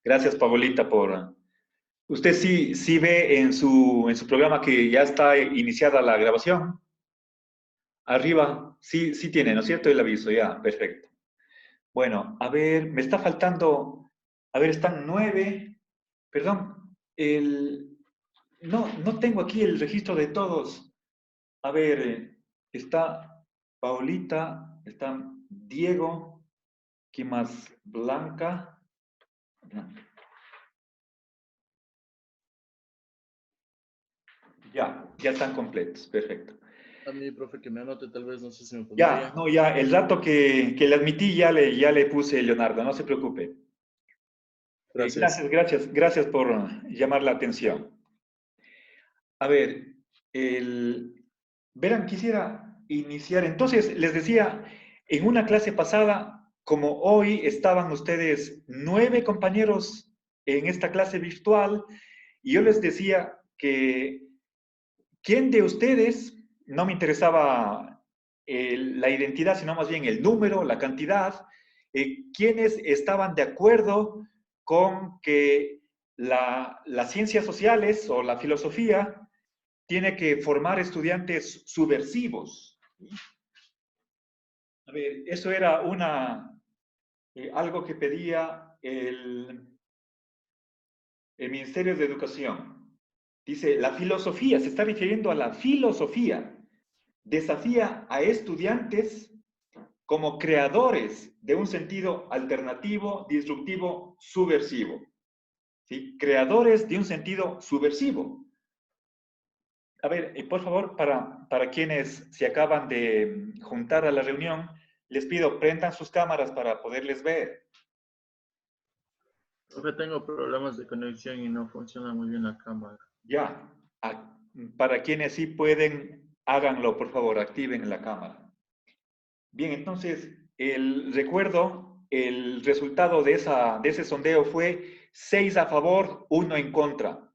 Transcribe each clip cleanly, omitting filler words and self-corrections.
Gracias, Pabolita, por... Usted sí ve en su programa que ya está iniciada la grabación. Arriba, sí tiene, ¿no es cierto? El aviso, ya, perfecto. Bueno, a ver, me está faltando... A ver, están 9. Perdón, no tengo aquí el registro de todos. A ver, está Paulita, está Diego, ¿quién más? Blanca. Ya están completos, perfecto. A mí, profe, que me anote, tal vez, no sé si me Ya, pondría. no, ya, el dato que le admití ya le puse, Leonardo, no se preocupe. Gracias. Gracias por llamar la atención. A ver, verán, quisiera iniciar. Entonces, les decía, en una clase pasada, como hoy estaban ustedes 9 compañeros en esta clase virtual, y yo les decía que quién de ustedes, no me interesaba la identidad, sino más bien el número, la cantidad, quiénes estaban de acuerdo con que las ciencias sociales o la filosofía tiene que formar estudiantes subversivos. A ver, eso era algo que pedía el Ministerio de Educación. Dice, la filosofía, se está refiriendo a la filosofía, desafía a estudiantes como creadores de un sentido alternativo, disruptivo, subversivo. ¿Sí? Creadores de un sentido subversivo. A ver, por favor, para quienes se acaban de juntar a la reunión, les pido, prendan sus cámaras para poderles ver. Profe, tengo problemas de conexión y no funciona muy bien la cámara. Ya, para quienes sí pueden, háganlo, por favor, activen la cámara. Bien, entonces, recuerdo, el resultado de ese sondeo fue 6 a favor, 1 en contra,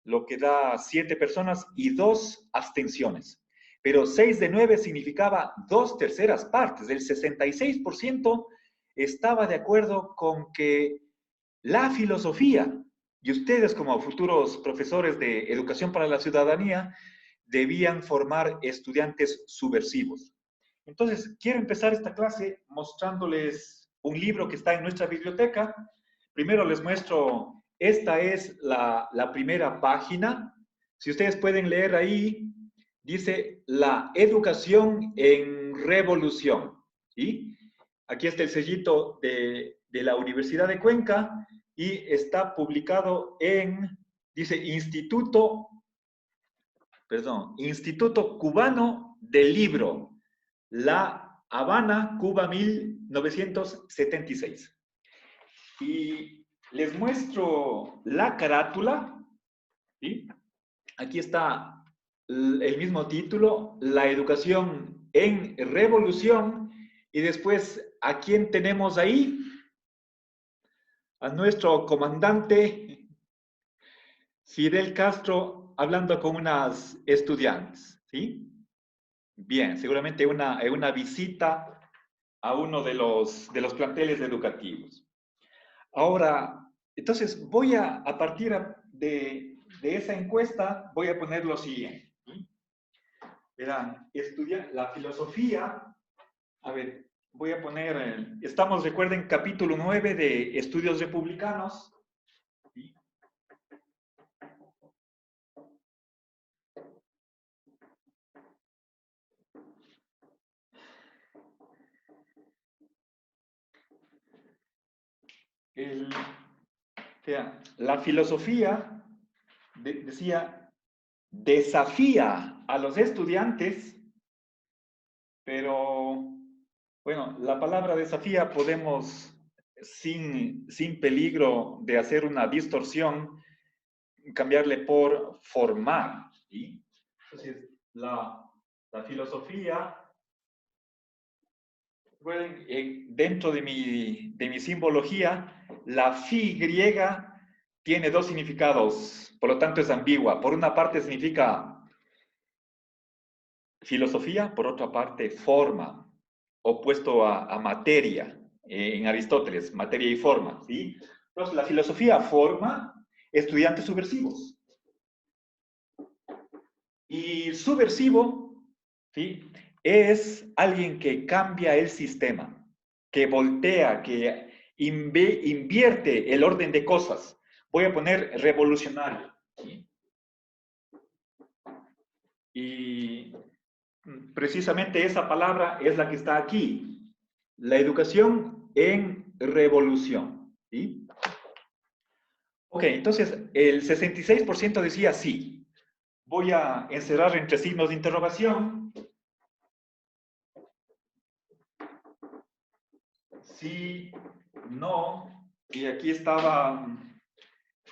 lo que da 7 personas y 2 abstenciones. Pero 6 de 9 significaba 2/3 partes, el 66% estaba de acuerdo con que la filosofía, y ustedes como futuros profesores de educación para la ciudadanía, debían formar estudiantes subversivos. Entonces, quiero empezar esta clase mostrándoles un libro que está en nuestra biblioteca. Primero les muestro, esta es la primera página. Si ustedes pueden leer ahí, dice La educación en revolución. ¿Sí? Aquí está el sellito de la Universidad de Cuenca y está publicado dice, Instituto Cubano del Libro, La Habana, Cuba, 1976. Y les muestro la carátula, ¿sí? Aquí está el mismo título, La educación en revolución, y después, ¿a quién tenemos ahí? A nuestro comandante Fidel Castro hablando con unas estudiantes, ¿sí? Bien, seguramente una visita a uno de los planteles educativos. Ahora, entonces voy a partir de esa encuesta, voy a poner lo siguiente. ¿Sí? Verán, estudiar la filosofía, a ver, voy a poner, estamos, recuerden, capítulo 9 de Estudios Republicanos. ¿Sí? La filosofía, decía, desafía a los estudiantes, pero, bueno, la palabra desafía podemos, sin peligro de hacer una distorsión, cambiarle por formar. ¿Sí? Entonces, la filosofía, dentro de mi simbología, la fi griega tiene 2 significados, por lo tanto es ambigua. Por una parte significa filosofía, por otra parte forma, opuesto a materia. en Aristóteles, materia y forma, ¿sí? Entonces, la filosofía forma estudiantes subversivos. Y subversivo, ¿sí? Es alguien que cambia el sistema, que voltea, que invierte el orden de cosas. Voy a poner revolucionario, ¿sí? Y precisamente esa palabra es la que está aquí. La educación en revolución, ¿sí? Ok, entonces el 66% decía sí. Voy a encerrar entre signos de interrogación. Sí, no. Y aquí estaba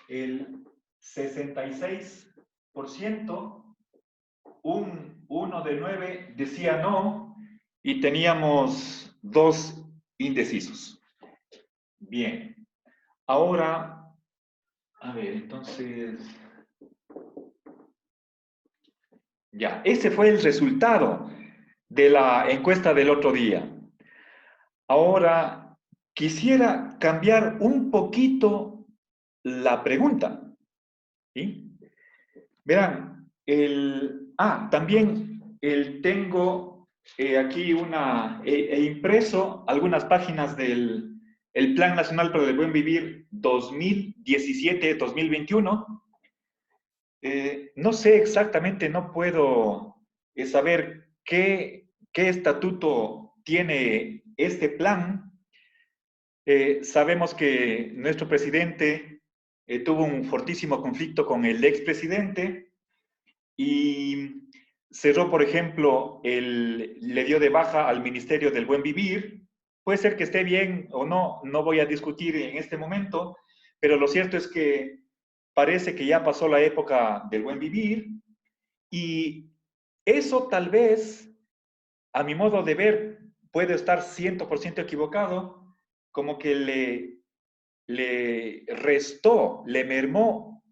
el 66%. Uno de 9 decía no. Y teníamos 2 indecisos. Bien. Ahora, a ver, entonces... Ya, ese fue el resultado de la encuesta del otro día. Ahora, quisiera cambiar un poquito la pregunta, ¿sí? Verán, también tengo aquí he impreso algunas páginas del el Plan Nacional para el Buen Vivir 2017-2021. No sé exactamente, no puedo saber qué estatuto tiene este plan. Sabemos que nuestro presidente tuvo un fortísimo conflicto con el expresidente y cerró, por ejemplo, le dio de baja al Ministerio del Buen Vivir. Puede ser que esté bien o no, no voy a discutir en este momento, pero lo cierto es que parece que ya pasó la época del buen vivir y eso tal vez, a mi modo de ver, puede estar 100% equivocado, como que le restó, le mermó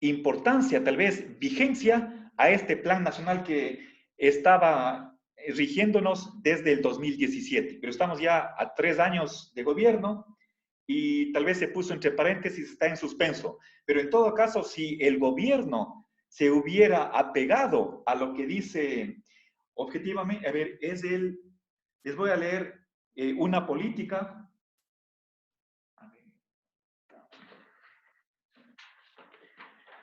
importancia, tal vez vigencia a este plan nacional que estaba rigiéndonos desde el 2017. Pero estamos ya a 3 años de gobierno y tal vez se puso entre paréntesis, está en suspenso. Pero en todo caso, si el gobierno se hubiera apegado a lo que dice objetivamente, a ver, les voy a leer una política. A ver,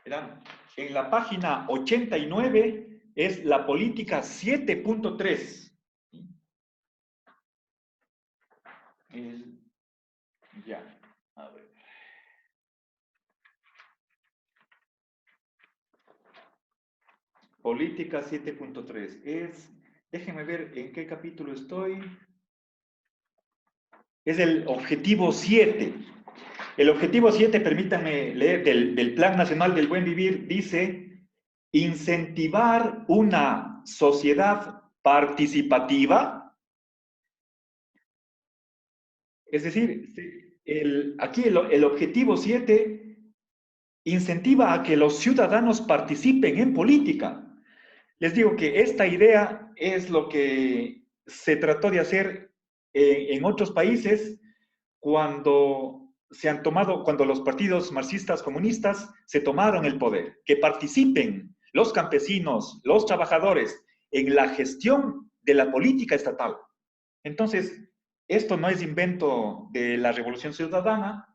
verán, en la página 89 es la política 7.3. Ya, a ver. Política 7.3 déjenme ver en qué capítulo estoy. Es el objetivo 7. El objetivo 7, permítanme leer, del Plan Nacional del Buen Vivir, dice incentivar una sociedad participativa. Es decir, aquí el objetivo 7 incentiva a que los ciudadanos participen en política. Les digo que esta idea es lo que se trató de hacer en otros países cuando cuando los partidos marxistas comunistas se tomaron el poder, que participen los campesinos, los trabajadores en la gestión de la política estatal. Entonces, esto no es invento de la Revolución Ciudadana.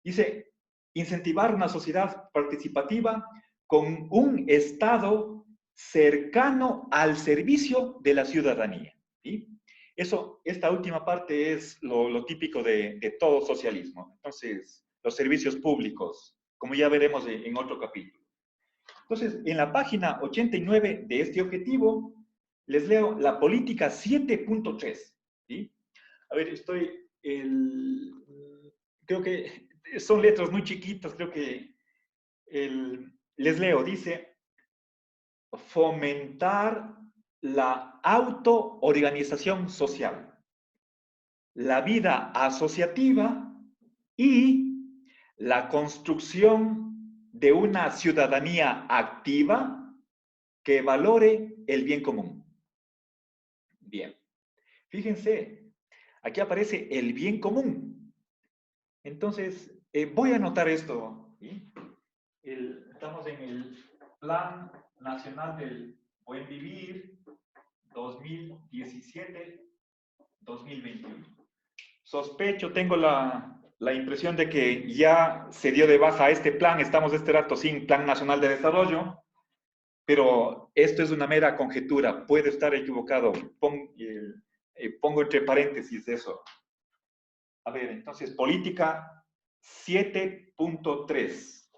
Dice, incentivar una sociedad participativa con un Estado cercano al servicio de la ciudadanía. ¿Sí? Esta última parte es lo típico de todo socialismo. Entonces, los servicios públicos, como ya veremos en otro capítulo. Entonces, en la página 89 de este objetivo, les leo la política 7.3. ¿Sí? A ver, creo que son letras muy chiquitas, creo que les leo, dice, fomentar la autoorganización social, la vida asociativa y la construcción de una ciudadanía activa que valore el bien común. Bien, fíjense, Aquí aparece el bien común. Entonces, voy a anotar esto. ¿Sí? Estamos en el Plan Nacional del Buen Vivir 2017-2021. Sospecho, tengo la impresión de que ya se dio de baja este plan, estamos de este rato sin Plan Nacional de Desarrollo, pero esto es una mera conjetura, puede estar equivocado. Pongo entre paréntesis eso. A ver, entonces, política 7.3.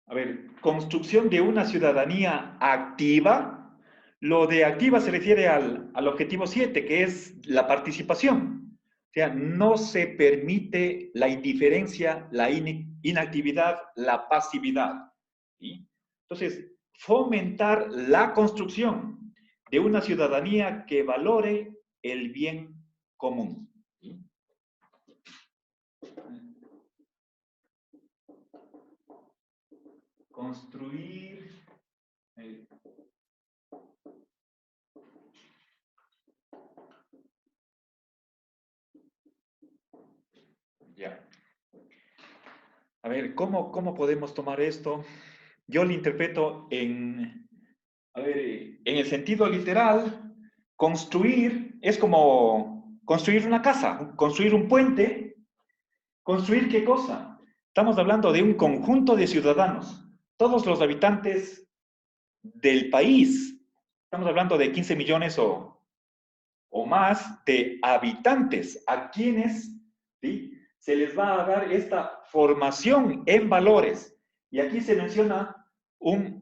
A ver, construcción de una ciudadanía activa. Lo de activa se refiere al objetivo 7, que es la participación. O sea, no se permite la indiferencia, la inactividad, la pasividad. ¿Sí? Entonces, fomentar la construcción de una ciudadanía que valore el bien común. ¿Sí? Construir ya. A ver, ¿cómo podemos tomar esto? Yo lo interpreto a ver, en el sentido literal, construir es como construir una casa, construir un puente. ¿Construir qué cosa? Estamos hablando de un conjunto de ciudadanos, todos los habitantes del país. Estamos hablando de 15 millones o más de habitantes a quienes, ¿sí?, se les va a dar esta formación en valores. Y aquí se menciona un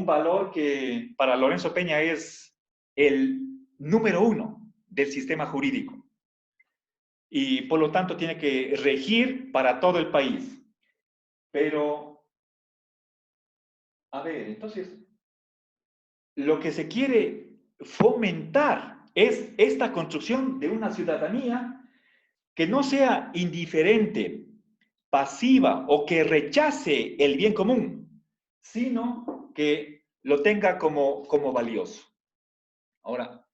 valor que para Lorenzo Peña es el número 1 del sistema jurídico. Y por lo tanto tiene que regir para todo el país. Pero, a ver, entonces, lo que se quiere fomentar es esta construcción de una ciudadanía que no sea indiferente, pasiva o que rechace el bien común, sino que lo tenga como valioso. Ahora,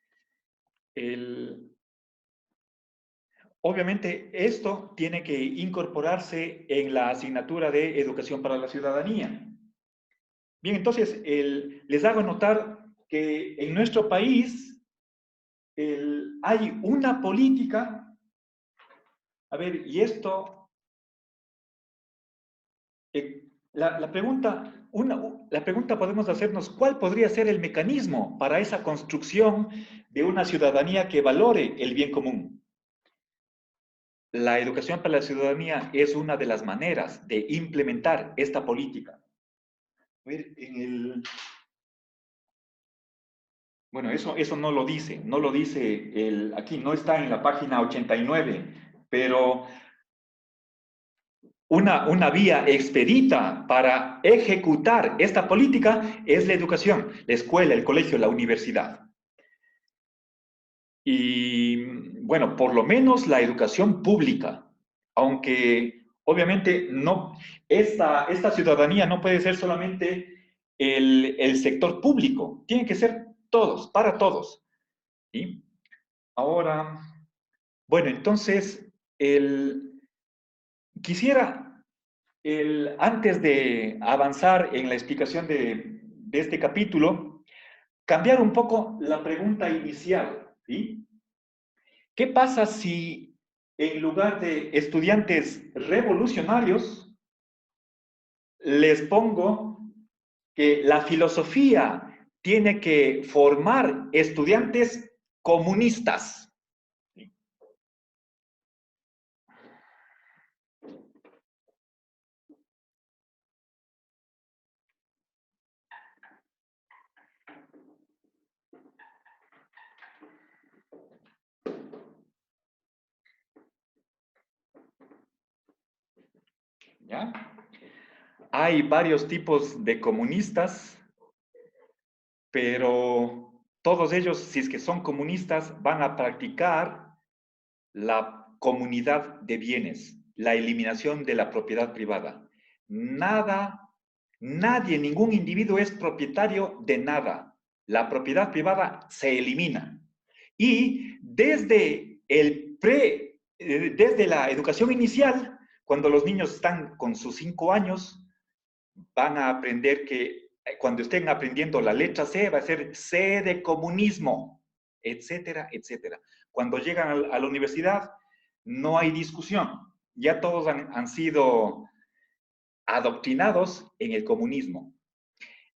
obviamente esto tiene que incorporarse en la asignatura de Educación para la Ciudadanía. Bien, entonces les hago notar que en nuestro país hay una política. A ver, y esto, la pregunta podemos hacernos, ¿cuál podría ser el mecanismo para esa construcción de una ciudadanía que valore el bien común? La educación para la ciudadanía es una de las maneras de implementar esta política. A ver, bueno, eso no lo dice, aquí no está en la página 89, pero una vía expedita para ejecutar esta política es la educación, la escuela, el colegio, la universidad. Y bueno, por lo menos la educación pública, aunque obviamente no, esta ciudadanía no puede ser solamente el sector público, tiene que ser todos, para todos. ¿Sí? Ahora, bueno, entonces, quisiera, antes de avanzar en la explicación de este capítulo, cambiar un poco la pregunta inicial, ¿sí? ¿Qué pasa si en lugar de estudiantes revolucionarios, les pongo que la filosofía tiene que formar estudiantes comunistas? ¿Ya? Hay varios tipos de comunistas, pero todos ellos, si es que son comunistas, van a practicar la comunidad de bienes, la eliminación de la propiedad privada. Nada Nadie, ningún individuo es propietario de nada. La propiedad privada se elimina. Y desde la educación inicial, cuando los niños están con sus 5 años, van a aprender que cuando estén aprendiendo la letra C, va a ser C de comunismo, etcétera, etcétera. Cuando llegan a la universidad, no hay discusión. Ya todos han sido adoctrinados en el comunismo.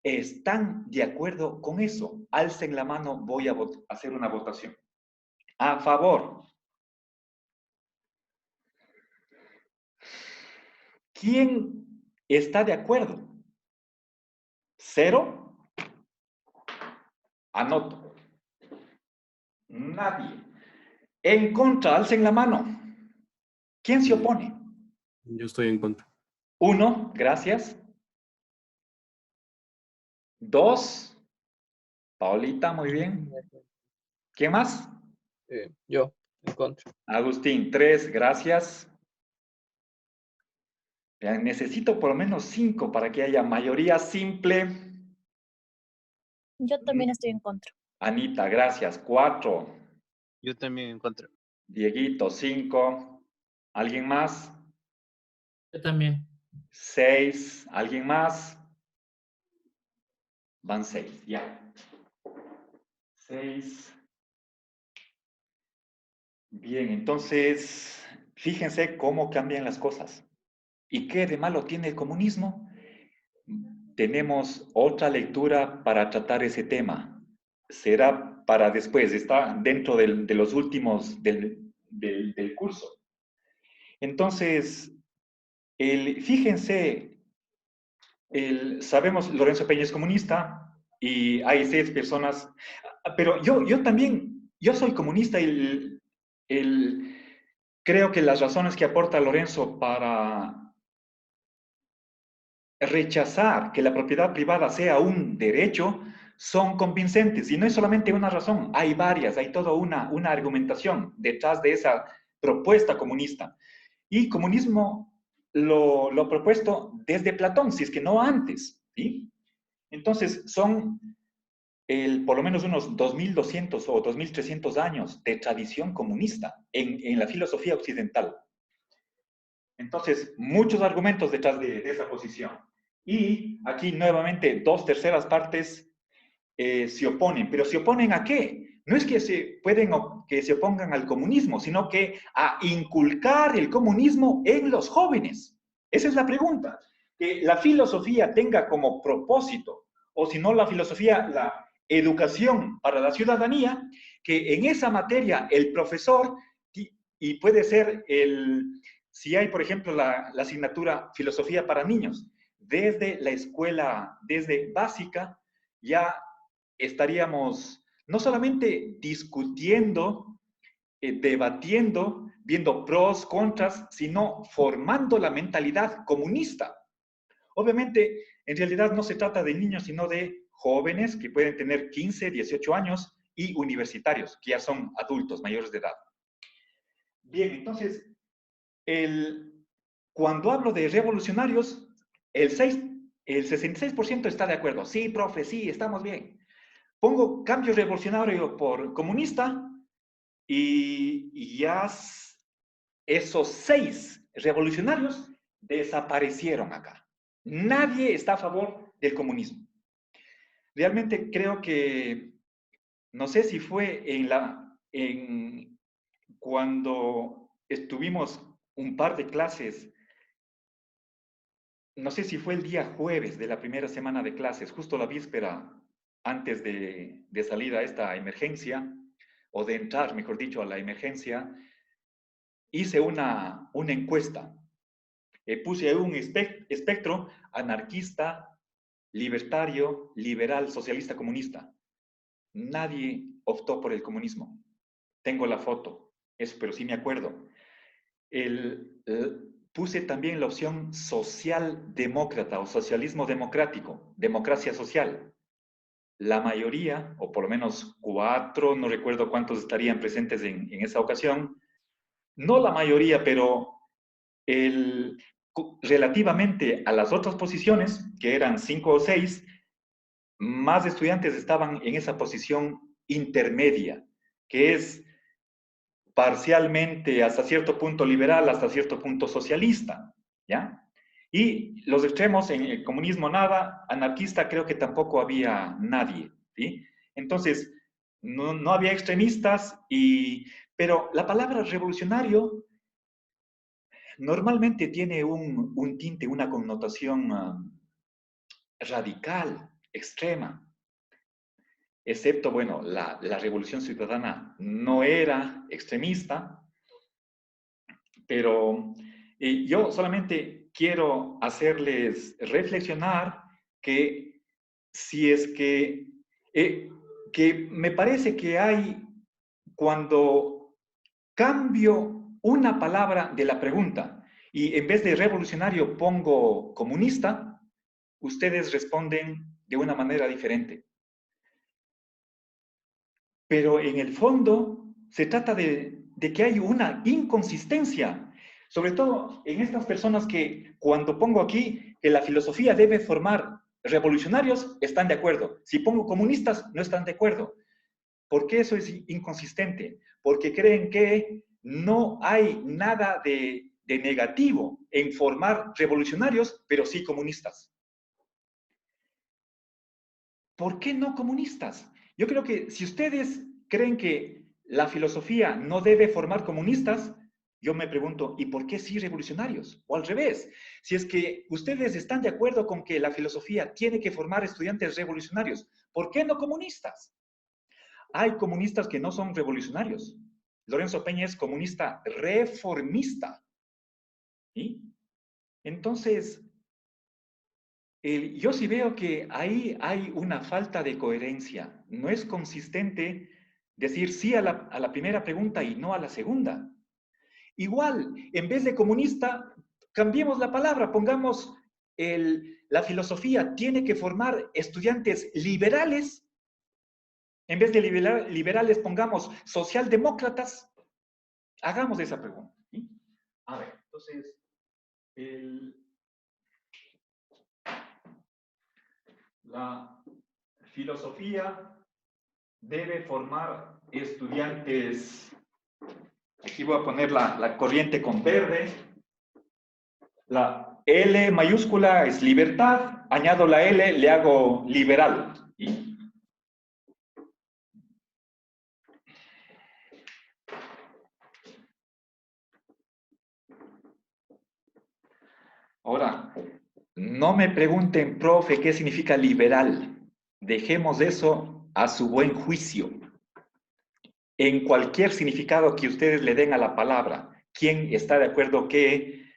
¿Están de acuerdo con eso? Alcen la mano, voy a hacer una votación. A favor. ¿Quién está de acuerdo? ¿Cero? Anoto. Nadie. En contra, alcen la mano. ¿Quién se opone? Yo estoy en contra. 1, gracias. 2, Paulita, muy bien. ¿Quién más? Yo, en contra. Agustín, 3, gracias. Necesito por lo menos 5 para que haya mayoría simple. Yo también estoy en contra. Anita, gracias. 4. Yo también en contra. Dieguito, 5. ¿Alguien más? Yo también. 6. ¿Alguien más? Van 6, ya. 6. Bien, entonces, fíjense cómo cambian las cosas. ¿Y qué de malo tiene el comunismo? Tenemos otra lectura para tratar ese tema. Será para después, está dentro de los últimos del curso. Entonces, fíjense, sabemos Lorenzo Peña es comunista y hay 6 personas, pero yo también, yo soy comunista y creo que las razones que aporta Lorenzo para rechazar que la propiedad privada sea un derecho son convincentes. Y no es solamente una razón, hay varias, hay toda una argumentación detrás de esa propuesta comunista. Y comunismo lo ha propuesto desde Platón, si es que no antes. ¿Sí? Entonces, son por lo menos unos 2200 o 2300 años de tradición comunista en la filosofía occidental. Entonces, muchos argumentos detrás de esa posición. Y aquí nuevamente 2/3 partes se oponen. ¿Pero se oponen a qué? No es que se opongan al comunismo, sino que a inculcar el comunismo en los jóvenes. Esa es la pregunta. Que la filosofía tenga como propósito, o si no la filosofía, la educación para la ciudadanía, que en esa materia el profesor, y puede ser si hay, por ejemplo, la asignatura filosofía para niños, desde la escuela, desde básica, ya estaríamos no solamente discutiendo, debatiendo, viendo pros, contras, sino formando la mentalidad comunista. Obviamente, en realidad no se trata de niños, sino de jóvenes que pueden tener 15, 18 años y universitarios, que ya son adultos, mayores de edad. Bien, entonces, cuando hablo de revolucionarios, el 66% está de acuerdo. Sí, profe, sí, estamos bien. Pongo cambio revolucionario por comunista y ya esos 6 revolucionarios desaparecieron acá. Nadie está a favor del comunismo. Realmente creo que, no sé si fue cuando estuvimos un par de clases, no sé si fue el día jueves de la primera semana de clases, justo la víspera antes de salir a esta emergencia, o de entrar, mejor dicho, a la emergencia, hice una encuesta. Puse un espectro anarquista, libertario, liberal, socialista, comunista. Nadie optó por el comunismo. Tengo la foto, pero sí me acuerdo. Puse también la opción socialdemócrata o socialismo democrático, democracia social. La mayoría, o por lo menos 4, no recuerdo cuántos estarían presentes en esa ocasión, no la mayoría, pero relativamente a las otras posiciones, que eran 5 o 6, más estudiantes estaban en esa posición intermedia, que es parcialmente hasta cierto punto liberal, hasta cierto punto socialista, ¿ya? Y los extremos, en el comunismo nada, anarquista creo que tampoco había nadie, ¿sí? Entonces, no había extremistas, pero la palabra revolucionario normalmente tiene un tinte, una connotación radical, extrema. Excepto, bueno, la Revolución Ciudadana no era extremista, pero yo solamente quiero hacerles reflexionar que si es que me parece que hay, cuando cambio una palabra de la pregunta y en vez de revolucionario pongo comunista, ustedes responden de una manera diferente. Pero en el fondo se trata de que hay una inconsistencia, sobre todo en estas personas que cuando pongo aquí que la filosofía debe formar revolucionarios, están de acuerdo. Si pongo comunistas, no están de acuerdo. ¿Por qué eso es inconsistente? Porque creen que no hay nada de negativo en formar revolucionarios, pero sí comunistas. ¿Por qué no comunistas? Yo creo que si ustedes creen que la filosofía no debe formar comunistas, yo me pregunto, ¿y por qué sí revolucionarios? O al revés, si es que ustedes están de acuerdo con que la filosofía tiene que formar estudiantes revolucionarios, ¿por qué no comunistas? Hay comunistas que no son revolucionarios. Lorenzo Peña es comunista reformista. ¿Sí? Entonces, yo sí veo que ahí hay una falta de coherencia. No es consistente decir sí a la primera pregunta y no a la segunda. Igual, en vez de comunista, cambiemos la palabra, pongamos la filosofía tiene que formar estudiantes liberales. En vez de liberales, pongamos socialdemócratas. Hagamos esa pregunta. ¿Sí? A ver, entonces, la filosofía debe formar estudiantes. Aquí voy a poner la corriente con verde. La L mayúscula es libertad. Añado la L, le hago liberal. ¿Sí? Ahora, no me pregunten, profe, ¿qué significa liberal? Dejemos eso a su buen juicio. En cualquier significado que ustedes le den a la palabra, ¿quién está de acuerdo que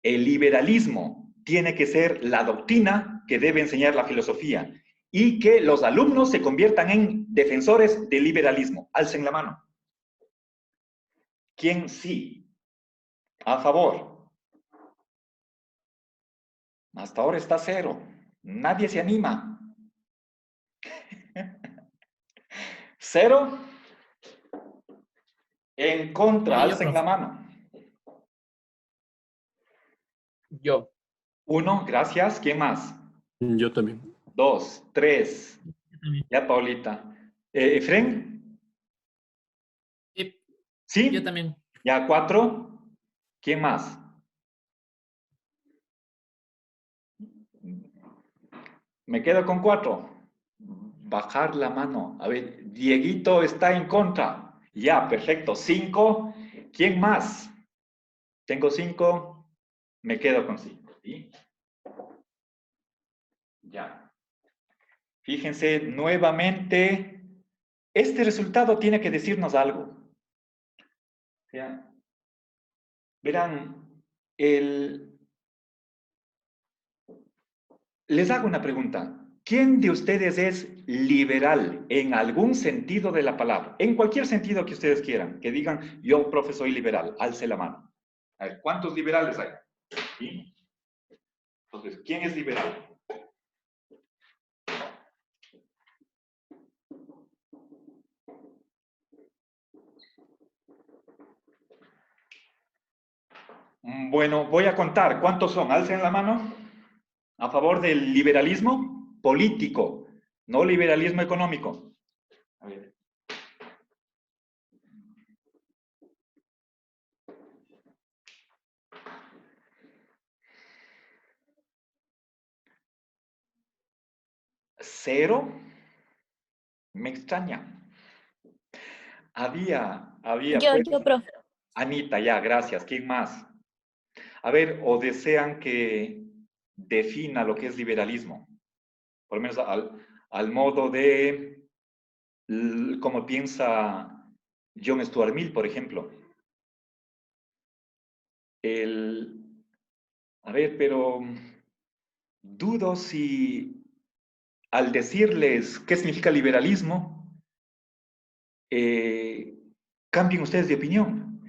el liberalismo tiene que ser la doctrina que debe enseñar la filosofía y que los alumnos se conviertan en defensores del liberalismo? Alcen la mano. ¿Quién sí? A favor. Hasta ahora está cero. Nadie se anima. Cero. En contra, alcen la mano. Yo. 1, gracias. ¿Quién más? Yo también. 2, 3. Ya, Paulita. ¿Efren? Sí, ¿Sí? yo también. Ya, 4. ¿Quién más? Me quedo con 4. Bajar la mano. A ver, Dieguito está en contra. Ya, perfecto. 5. ¿Quién más? Tengo 5. Me quedo con 5. ¿Sí? Ya. Fíjense nuevamente. Este resultado tiene que decirnos algo. ¿Ya? Verán, les hago una pregunta. ¿Quién de ustedes es liberal en algún sentido de la palabra? En cualquier sentido que ustedes quieran. Que digan, yo, profe, soy liberal. Alce la mano. A ver, ¿cuántos liberales hay? ¿Sí? Entonces, ¿quién es liberal? Bueno, voy a contar. ¿Cuántos son? Alcen la mano. A favor del liberalismo político, no liberalismo económico. A ver. ¿Cero? Me extraña. Había pues, Profe. Anita, ya, gracias. ¿Quién más? A ver, o desean que defina lo que es liberalismo, por lo menos al modo de como piensa John Stuart Mill, por ejemplo. A ver, pero dudo si al decirles qué significa liberalismo, cambien ustedes de opinión.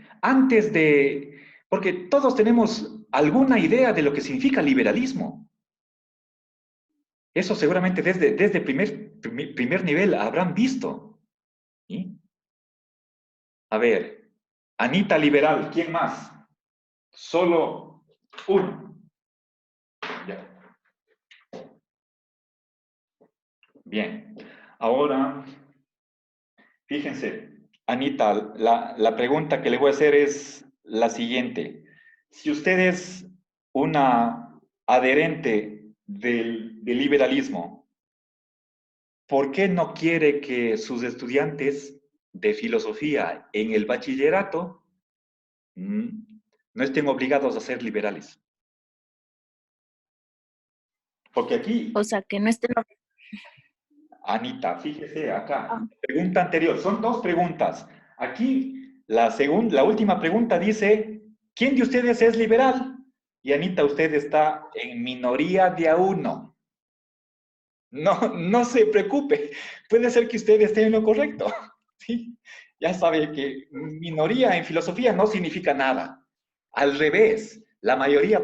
Porque todos tenemos alguna idea de lo que significa liberalismo. Eso seguramente desde primer nivel habrán visto. ¿Sí? A ver, Anita liberal, ¿quién más? Solo uno. Ya. Bien. Ahora, fíjense, Anita, la pregunta que le voy a hacer es la siguiente. Si usted es una adherente del liberalismo, ¿por qué no quiere que sus estudiantes de filosofía en el bachillerato no estén obligados a ser liberales? Porque aquí, O sea, que no estén... Anita, fíjese acá, Ah, pregunta anterior, son dos preguntas. Aquí, la última pregunta dice, ¿quién de ustedes es liberal? Y Anita, usted está en minoría de a uno. No se preocupe, puede ser que usted esté en lo correcto. ¿Sí? Ya sabe que minoría en filosofía no significa nada. Al revés, la mayoría,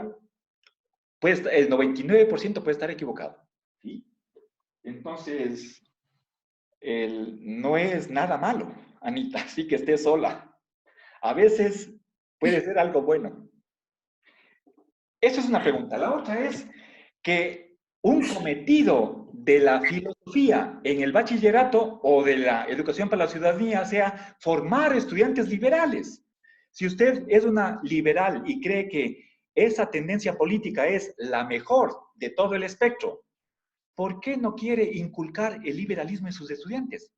pues el 99% puede estar equivocado. ¿Sí? Entonces, no es nada malo, Anita, así que esté sola. A veces puede ser algo bueno. Eso es una pregunta. La otra es que un cometido de la filosofía en el bachillerato o de la educación para la ciudadanía sea formar estudiantes liberales. Si usted es una liberal y cree que esa tendencia política es la mejor de todo el espectro, ¿por qué no quiere inculcar el liberalismo en sus estudiantes?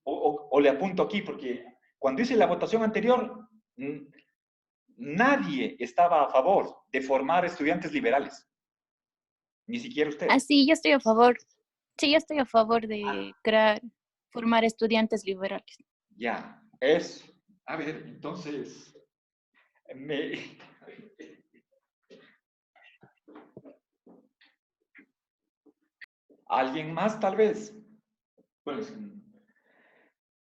O le apunto aquí, porque cuando hice la votación anterior, nadie estaba a favor de formar estudiantes liberales, ni siquiera usted. sí, yo estoy a favor. Sí, yo estoy a favor de formar estudiantes liberales. Ya, a ver, entonces, me, ¿alguien más tal vez? Pues,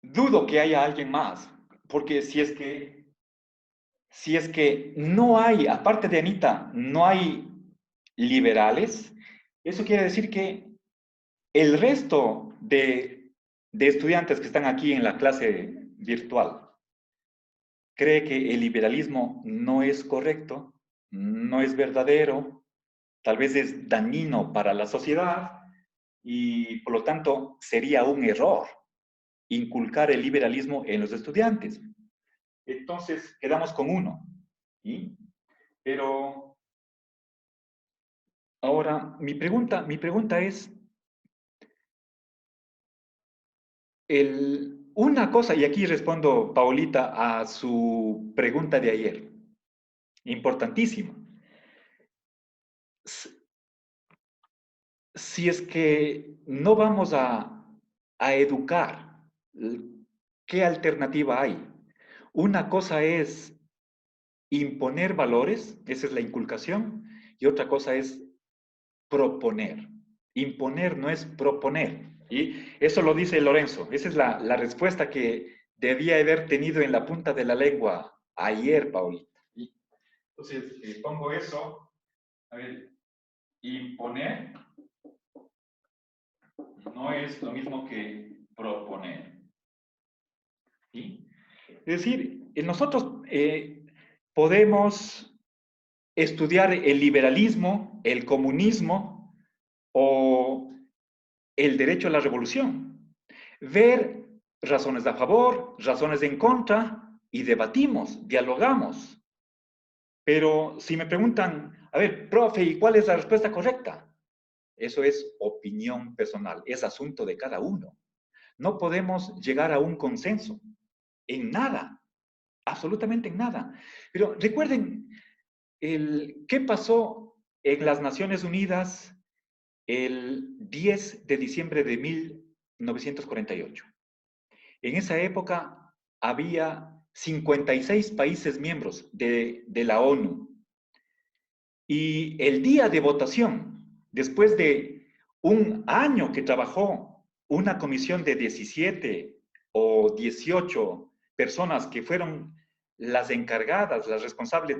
dudo que haya alguien más, porque si es que no hay, aparte de Anita, no hay liberales, eso quiere decir que el resto de estudiantes que están aquí en la clase virtual cree que el liberalismo no es correcto, no es verdadero, tal vez es dañino para la sociedad y por lo tanto sería un error inculcar el liberalismo en los estudiantes. Entonces quedamos con uno. ¿Sí? Pero ahora mi pregunta es, una cosa, y aquí respondo, Paulita, a su pregunta de ayer, importantísima. Si es que no vamos a educar, ¿qué alternativa hay? Una cosa es imponer valores, esa es la inculcación, y otra cosa es proponer. Imponer no es proponer. Y eso lo dice Lorenzo. Esa es la respuesta que debía haber tenido en la punta de la lengua ayer, Paulita. ¿Sí? Entonces, pongo eso. A ver, imponer no es lo mismo que proponer. ¿Sí? Es decir, nosotros podemos estudiar el liberalismo, el comunismo o el derecho a la revolución. Ver razones a favor, razones en contra y debatimos, dialogamos. Pero si me preguntan, a ver, profe, ¿y cuál es la respuesta correcta? Eso es opinión personal, es asunto de cada uno. No podemos llegar a un consenso en nada, absolutamente en nada. Pero recuerden, ¿qué pasó en las Naciones Unidas el 10 de diciembre de 1948? En esa época había 56 países miembros de la ONU. Y el día de votación, después de un año que trabajó una comisión de 17 o 18 personas que fueron las encargadas, las responsables